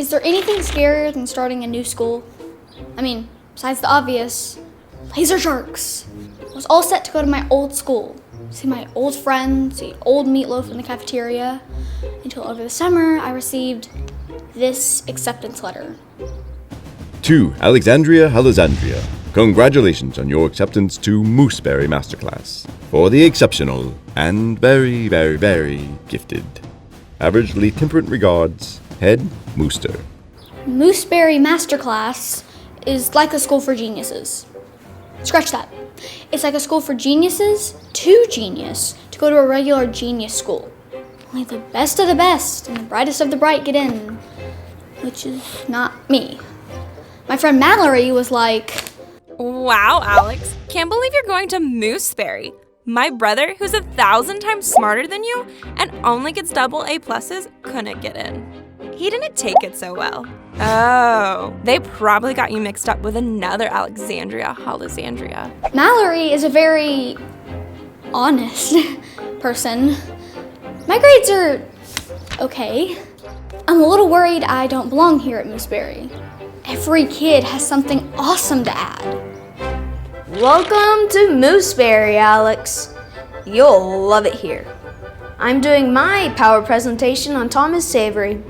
Is there anything scarier than starting a new school? I mean, besides the obvious, laser sharks. I was all set to go to my old school, see my old friends, eat old meatloaf in the cafeteria, until over the summer I received this acceptance letter. To Alexandria Alexandria, congratulations on your acceptance to Mooseberry Masterclass for the exceptional and very, very, very gifted. Averagely temperate regards, Head Mooster. Mooseberry Masterclass is like a school for geniuses. Scratch that. It's like a school for geniuses to genius to go to a regular genius school. Only the best of the best and the brightest of the bright get in, which is not me. My friend Mallory was like, "Wow, Alex, can't believe you're going to Mooseberry. My brother, who's 1,000 times smarter than you and only gets double A pluses, couldn't get in. He didn't take it so well." Oh, they probably got you mixed up with another Alexandria Alexandria. Mallory is a very honest person. My grades are okay. I'm a little worried I don't belong here at Mooseberry. Every kid has something awesome to add. Welcome to Mooseberry, Alex. You'll love it here. I'm doing my power presentation on Thomas Savery.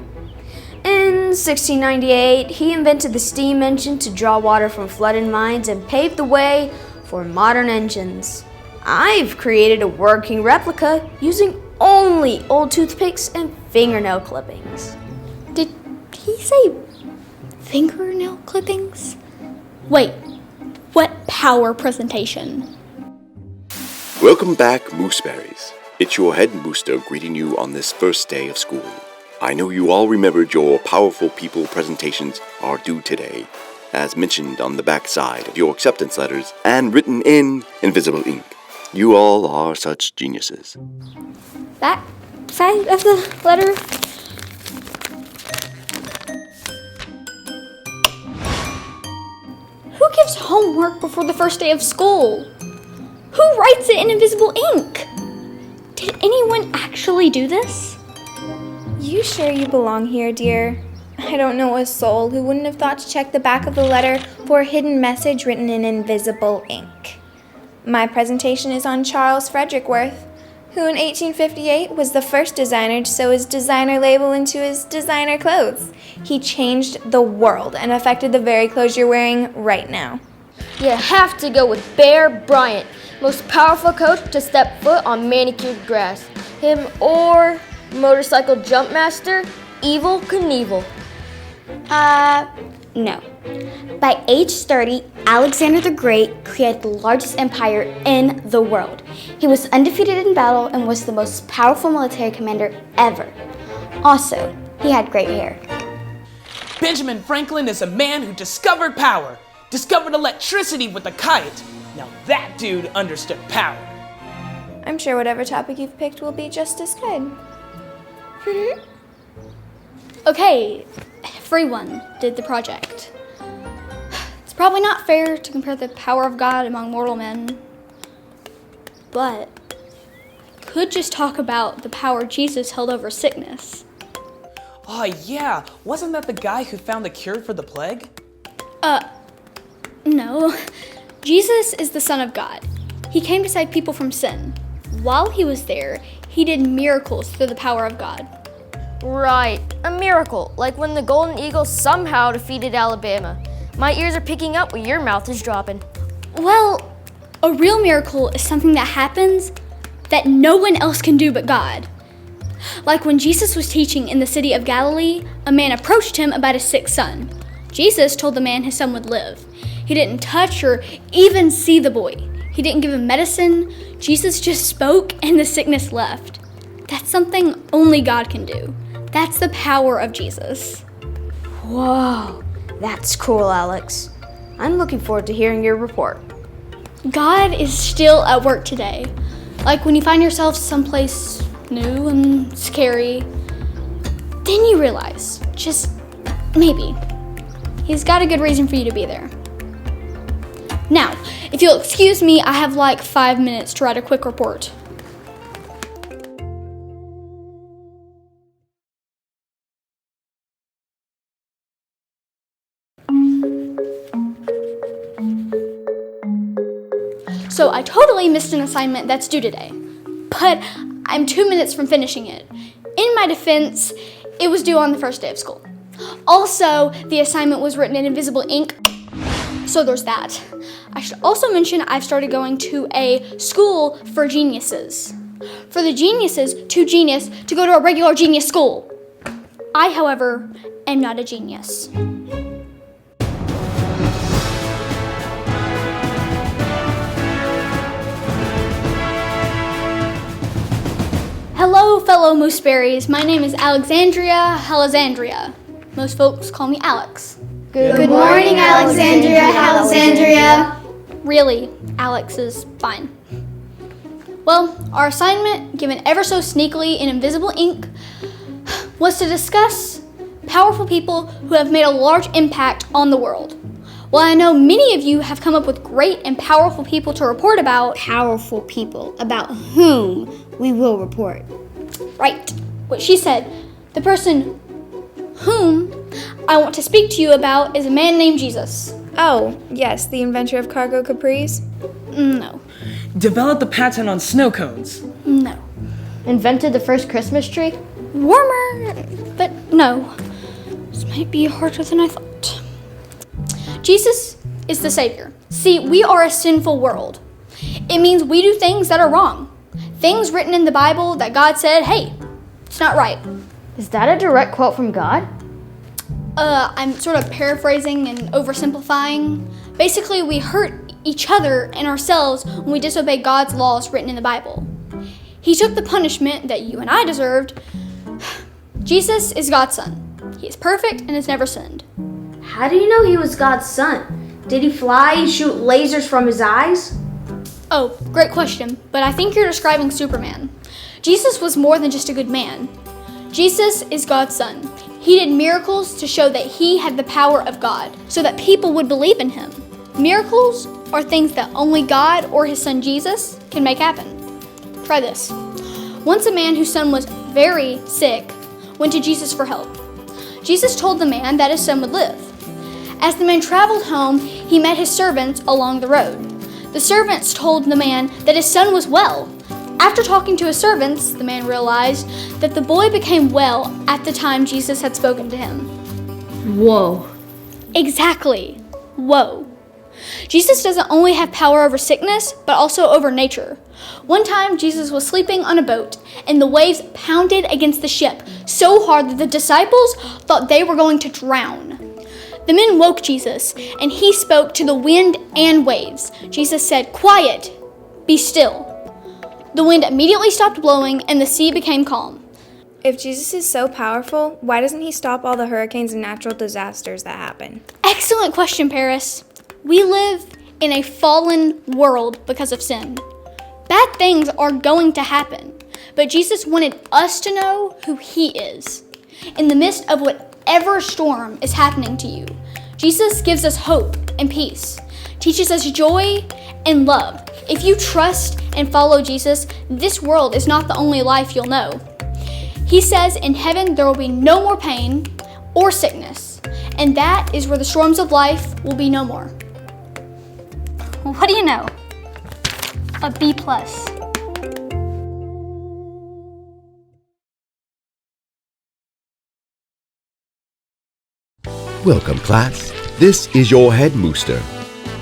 In 1698, he invented the steam engine to draw water from flooded mines and paved the way for modern engines. I've created a working replica using only old toothpicks and fingernail clippings. Did he say fingernail clippings? Wait, what power presentation? Welcome back, Mooseberries. It's your head Mooster greeting you on this first day of school. I know you all remembered your powerful people presentations are due today, as mentioned on the back side of your acceptance letters and written in invisible ink. You all are such geniuses. Back side of the letter? Who gives homework before the first day of school? Who writes it in invisible ink? Did anyone actually do this? You sure you belong here, dear? I don't know a soul who wouldn't have thought to check the back of the letter for a hidden message written in invisible ink. My presentation is on Charles Frederick Worth, who in 1858 was the first designer to sew his designer label into his designer clothes. He changed the world and affected the very clothes you're wearing right now. You have to go with Bear Bryant, most powerful coach to step foot on manicured grass. Him or motorcycle jump master, Evel Knievel. No. By age 30, Alexander the Great created the largest empire in the world. He was undefeated in battle and was the most powerful military commander ever. Also, he had great hair. Benjamin Franklin is a man who discovered power, discovered electricity with a kite. Now that dude understood power. I'm sure whatever topic you've picked will be just as good. Okay, everyone did the project. It's probably not fair to compare the power of God among mortal men, but I could just talk about the power Jesus held over sickness. Oh yeah, wasn't that the guy who found the cure for the plague? No. Jesus is the Son of God. He came to save people from sin. While he was there, he did miracles through the power of God. Right, a miracle, like when the Golden Eagles somehow defeated Alabama. My ears are picking up what your mouth is dropping. Well, a real miracle is something that happens that no one else can do but God. Like when Jesus was teaching in the city of Galilee, a man approached him about his sick son. Jesus told the man his son would live. He didn't touch or even see the boy. He didn't give him medicine. Jesus just spoke and the sickness left. That's something only God can do. That's the power of Jesus. Whoa, that's cool, Alex. I'm looking forward to hearing your report. God is still at work today. Like when you find yourself someplace new and scary, then you realize, just maybe, He's got a good reason for you to be there. Now, if you'll excuse me, I have like 5 minutes to write a quick report. so I totally missed an assignment that's due today. But I'm 2 minutes from finishing it. In my defense, it was due on the first day of school. Also, the assignment was written in invisible ink, so there's that. I should also mention I've started going to a school for geniuses. For the geniuses, too genius to go to a regular genius school. I, however, am not a genius. Hello, fellow Mooseberries. My name is Alexandria. Most folks call me Alex. Good morning, Alexandria. Really, Alex is fine. Well, our assignment, given ever so sneakily in invisible ink, was to discuss powerful people who have made a large impact on the world. While I know many of you have come up with great and powerful people to report about, Powerful people about whom we will report. right, what she said, the person whom I want to speak to you about is a man named Jesus. Oh, yes, the inventor of cargo capris? No. Developed the patent on snow cones. No. Invented the first Christmas tree? Warmer, but no. This might be harder than I thought. Jesus is the Savior. See, we are a sinful world. It means we do things that are wrong. Things written in the Bible that God said, hey, it's not right. Is that a direct quote from God? I'm sort of paraphrasing and oversimplifying. Basically, we hurt each other and ourselves when we disobey God's laws written in the Bible. He took the punishment that you and I deserved. Jesus is God's son. He is perfect and has never sinned. How do you know he was God's son? Did he fly, shoot lasers from his eyes? Oh, great question, but I think you're describing Superman. Jesus was more than just a good man. Jesus is God's son. He did miracles to show that he had the power of God, so that people would believe in him. Miracles are things that only God or his son Jesus can make happen. Try this. Once a man whose son was very sick went to Jesus for help. Jesus told the man that his son would live. As the man traveled home, he met his servants along the road. The servants told the man that his son was well. After talking to his servants, the man realized that the boy became well at the time Jesus had spoken to him. Whoa. Exactly. Whoa. Jesus doesn't only have power over sickness, but also over nature. One time, Jesus was sleeping on a boat, and the waves pounded against the ship so hard that the disciples thought they were going to drown. The men woke Jesus, and he spoke to the wind and waves. Jesus said, "Quiet, be still." The wind immediately stopped blowing, and the sea became calm. If Jesus is so powerful, why doesn't he stop all the hurricanes and natural disasters that happen? Excellent question, Paris. We live in a fallen world because of sin. Bad things are going to happen, but Jesus wanted us to know who he is. In the midst of whatever storm is happening to you, Jesus gives us hope and peace, teaches us joy and love. If you trust and follow Jesus, this world is not the only life you'll know. He says in heaven there will be no more pain or sickness, and that is where the storms of life will be no more. What do you know? A B+. Welcome, class. This is your head Mooster.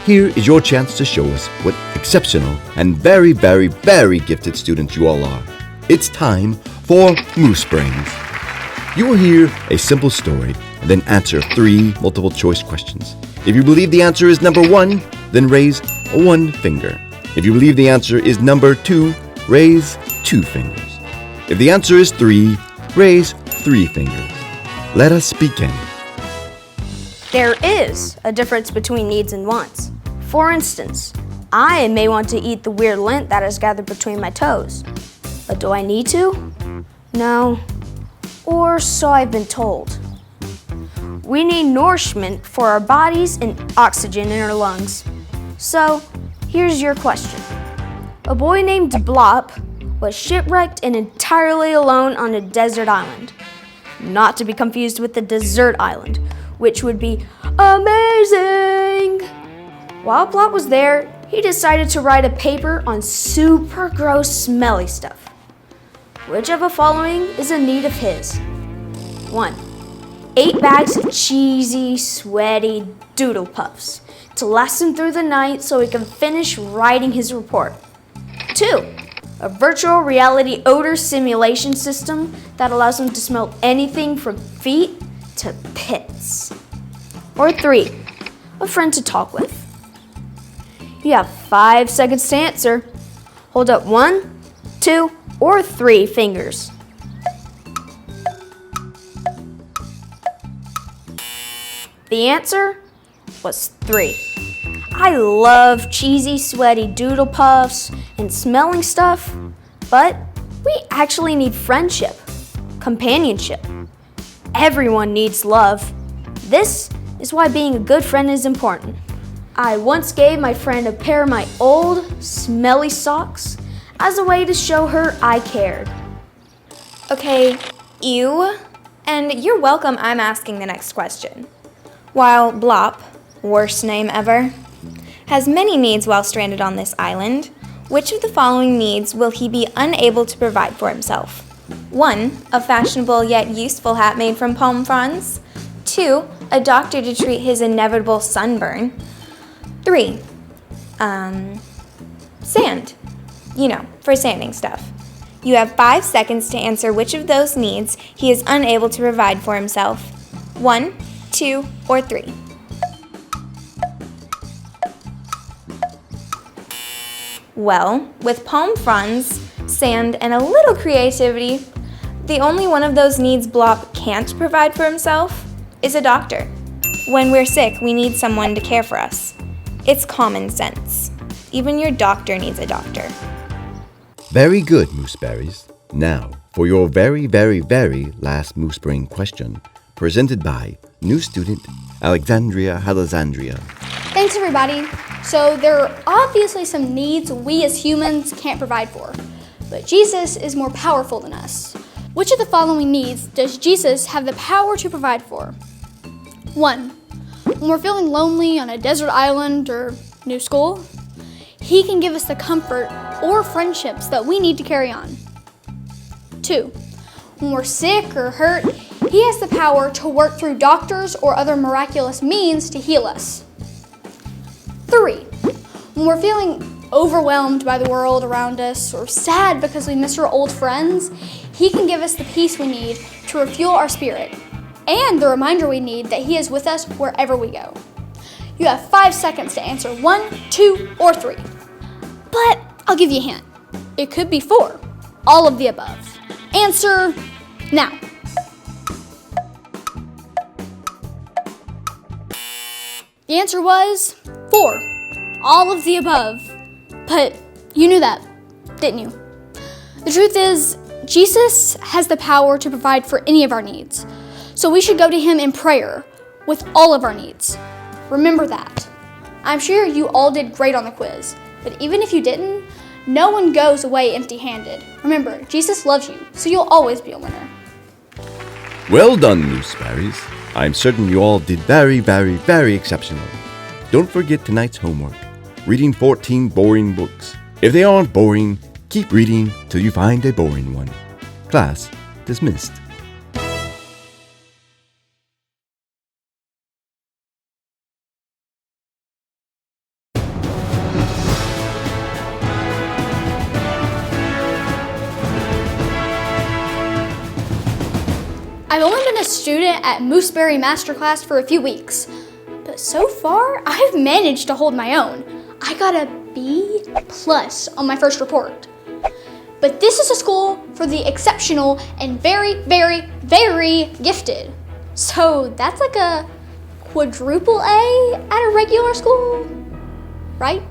Here is your chance to show us what exceptional and very, very, very gifted students you all are. It's time for Moose Brains. You will hear a simple story and then answer 3 multiple choice questions. If you believe the answer is number 1, then raise 1 finger. If you believe the answer is number 2, raise 2 fingers. If the answer is 3, raise 3 fingers. Let us begin. There is a difference between needs and wants. For instance, I may want to eat the weird lint that is gathered between my toes. But do I need to? No. Or so I've been told. We need nourishment for our bodies and oxygen in our lungs. So, here's your question. A boy named Blop was shipwrecked and entirely alone on a desert island. Not to be confused with the desert island, which would be amazing. While Blop was there, he decided to write a paper on super gross smelly stuff. Which of the following is a need of his? 1. 8 bags of cheesy, sweaty doodle puffs to last him through the night so he can finish writing his report. 2. A virtual reality odor simulation system that allows him to smell anything from feet to pits. Or 3. A friend to talk with. You have 5 seconds to answer. Hold up 1, 2, or 3 fingers. The answer was 3. I love cheesy, sweaty doodle puffs and smelling stuff, but we actually need friendship, companionship. Everyone needs love. This is why being a good friend is important. I once gave my friend a pair of my old, smelly socks as a way to show her I cared. Okay, ew. And you're welcome I'm asking the next question. While Blop, worst name ever, has many needs while stranded on this island, which of the following needs will he be unable to provide for himself? 1. A fashionable yet useful hat made from palm fronds. 2. A doctor to treat his inevitable sunburn. 3. Sand. You know, for sanding stuff. You have 5 seconds to answer which of those needs he is unable to provide for himself. 1, 2, or 3. Well, with palm fronds, sand, and a little creativity, the only one of those needs Blop can't provide for himself is a doctor. When we're sick, we need someone to care for us. It's common sense. Even your doctor needs a doctor. Very good, Mooseberries. Now, for your very, very, very last Moosebrain question, presented by new student Alexandria Halazandria. Thanks, everybody. So there are obviously some needs we as humans can't provide for, but Jesus is more powerful than us. Which of the following needs does Jesus have the power to provide for? 1. When we're feeling lonely on a desert island or new school, he can give us the comfort or friendships that we need to carry on. 2. When we're sick or hurt, he has the power to work through doctors or other miraculous means to heal us. 3. When we're feeling overwhelmed by the world around us or sad because we miss our old friends, he can give us the peace we need to refuel our spirit and the reminder we need that he is with us wherever we go. You have 5 seconds to answer 1, 2, or 3. But I'll give you a hint. It could be 4. All of the above. Answer now. The answer was 4. All of the above. But you knew that, didn't you? The truth is, Jesus has the power to provide for any of our needs. So we should go to him in prayer with all of our needs. Remember that. I'm sure you all did great on the quiz, but even if you didn't, no one goes away empty-handed. Remember, Jesus loves you, so you'll always be a winner. Well done, Mooseberries. I'm certain you all did very, very, very exceptional. Don't forget tonight's homework. Reading 14 boring books. If they aren't boring, keep reading till you find a boring one. Class dismissed. I've only been a student at Mooseberry Masterclass for a few weeks, but so far I've managed to hold my own. I got a B+ on my first report. But this is a school for the exceptional and very, very, very gifted. So that's like a quadruple A at a regular school, right?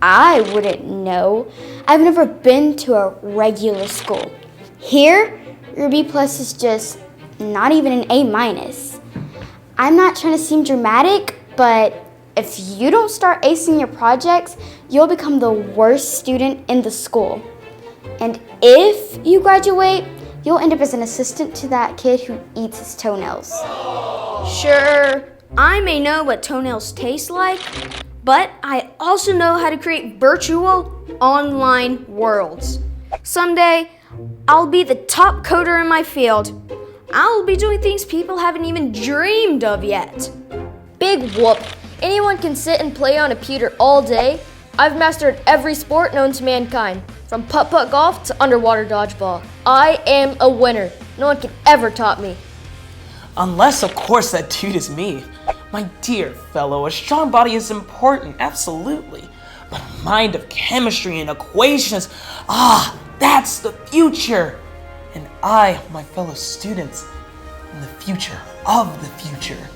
I wouldn't know. I've never been to a regular school. Here, your B+ is just not even an A-. I'm not trying to seem dramatic, but if you don't start acing your projects, you'll become the worst student in the school. And if you graduate, you'll end up as an assistant to that kid who eats his toenails. Sure, I may know what toenails taste like, but I also know how to create virtual online worlds. Someday, I'll be the top coder in my field. I'll be doing things people haven't even dreamed of yet. Big whoop. Anyone can sit and play on a computer all day. I've mastered every sport known to mankind, from putt-putt golf to underwater dodgeball. I am a winner. No one can ever top me. Unless, of course, that dude is me. My dear fellow, a strong body is important, absolutely. But a mind of chemistry and equations, that's the future. And I, my fellow students, am the future of the future.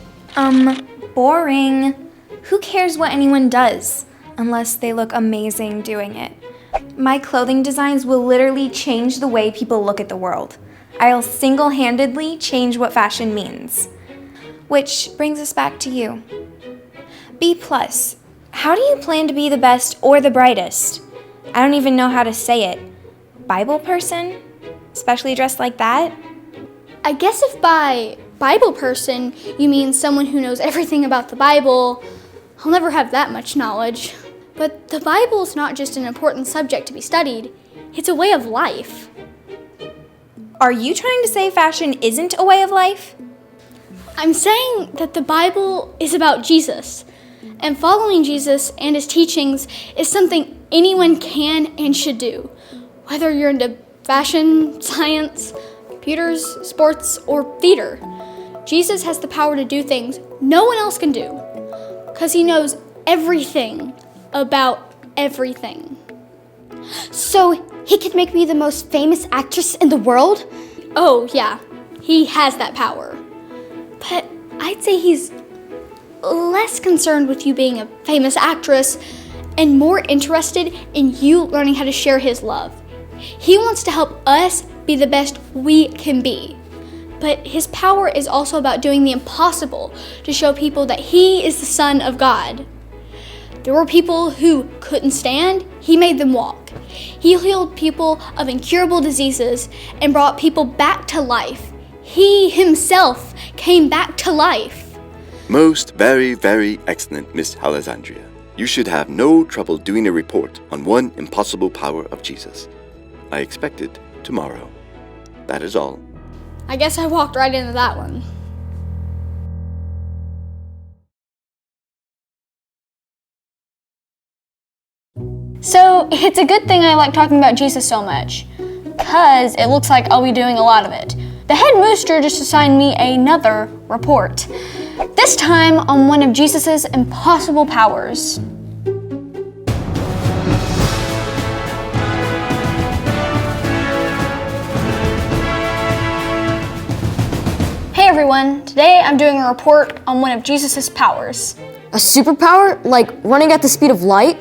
Boring. Who cares what anyone does, unless they look amazing doing it? My clothing designs will literally change the way people look at the world. I'll single-handedly change what fashion means. Which brings us back to you. B+, how do you plan to be the best or the brightest? I don't even know how to say it. Bible person? Especially dressed like that? I guess if by Bible person you mean someone who knows everything about the Bible, I'll never have that much knowledge. But the Bible is not just an important subject to be studied, it's a way of life. Are you trying to say fashion isn't a way of life? I'm saying that the Bible is about Jesus, and following Jesus and his teachings is something anyone can and should do, whether you're into fashion, science, computers, sports, or theater. Jesus has the power to do things no one else can do, because he knows everything about everything. So he could make me the most famous actress in the world? Oh, yeah, he has that power. But I'd say he's less concerned with you being a famous actress and more interested in you learning how to share his love. He wants to help us be the best we can be. But his power is also about doing the impossible to show people that he is the Son of God. There were people who couldn't stand, he made them walk. He healed people of incurable diseases and brought people back to life. He himself came back to life. Most very, very excellent, Miss Alexandria. You should have no trouble doing a report on one impossible power of Jesus. I expect it tomorrow. That is all. I guess I walked right into that one. So, it's a good thing I like talking about Jesus so much, because it looks like I'll be doing a lot of it. The head mooster just assigned me another report, this time on one of Jesus' impossible powers. Hey everyone, today I'm doing a report on one of Jesus' powers. A superpower? Like running at the speed of light?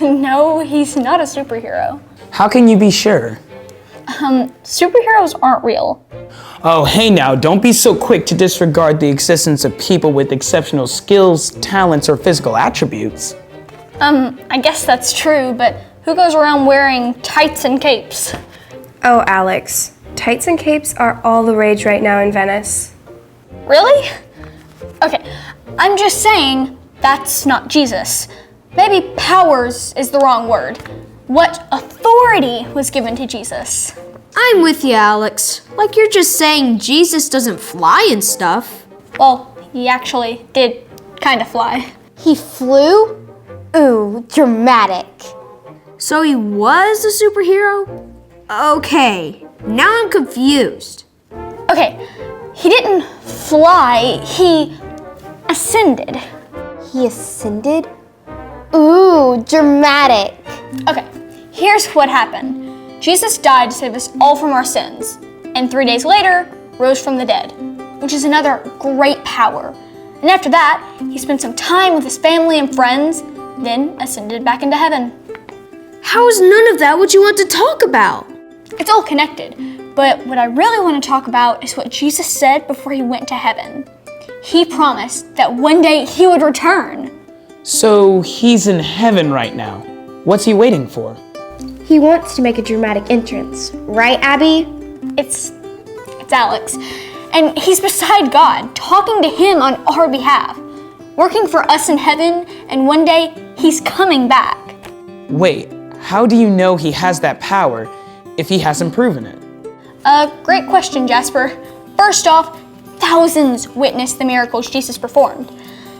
No, he's not a superhero. How can you be sure? Superheroes aren't real. Oh, hey now, don't be so quick to disregard the existence of people with exceptional skills, talents, or physical attributes. I guess that's true, but who goes around wearing tights and capes? Oh, Alex, tights and capes are all the rage right now in Venice. Really? Okay, I'm just saying that's not Jesus. Maybe powers is the wrong word. What authority was given to Jesus? I'm with you, Alex. Like you're just saying Jesus doesn't fly and stuff. Well, he actually did kind of fly. He flew? Ooh, dramatic. So he was a superhero? Okay, now I'm confused. Okay, he didn't fly, he ascended. He ascended? Ooh, dramatic. Okay, here's what happened. Jesus died to save us all from our sins, and 3 days later, rose from the dead, which is another great power. And after that, he spent some time with his family and friends, then ascended back into heaven. How is none of that what you want to talk about? It's all connected, but what I really want to talk about is what Jesus said before he went to heaven. He promised that one day he would return. So he's in heaven right now. What's he waiting for? He wants to make a dramatic entrance, right, Abby? It's Alex, and he's beside God, talking to him on our behalf, working for us in heaven, and one day He's coming back. Wait, how do you know he has that power if he hasn't proven it? Great question, Jasper. First off, thousands witnessed the miracles Jesus performed.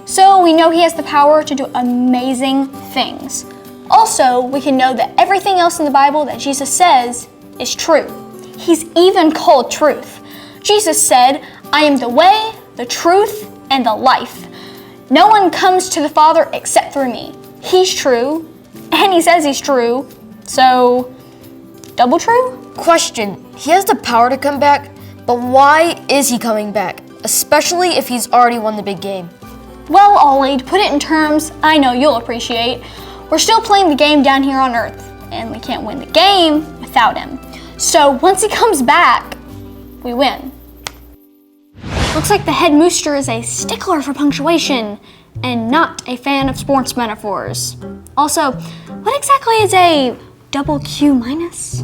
So we know he has the power to do amazing things. Also, we can know that everything else in the Bible that Jesus says is true. He's even called truth. Jesus said, "I am the way, the truth, and the life. No one comes to the Father except through me." He's true, and he says he's true, so double true? Question, he has the power to come back, but why is he coming back? Especially if he's already won the big game. Well, Ollie, to put it in terms I know you'll appreciate, we're still playing the game down here on Earth, and we can't win the game without him. So once he comes back, we win. Looks like the head mooster is a stickler for punctuation and not a fan of sports metaphors. Also, what exactly is a double Q minus?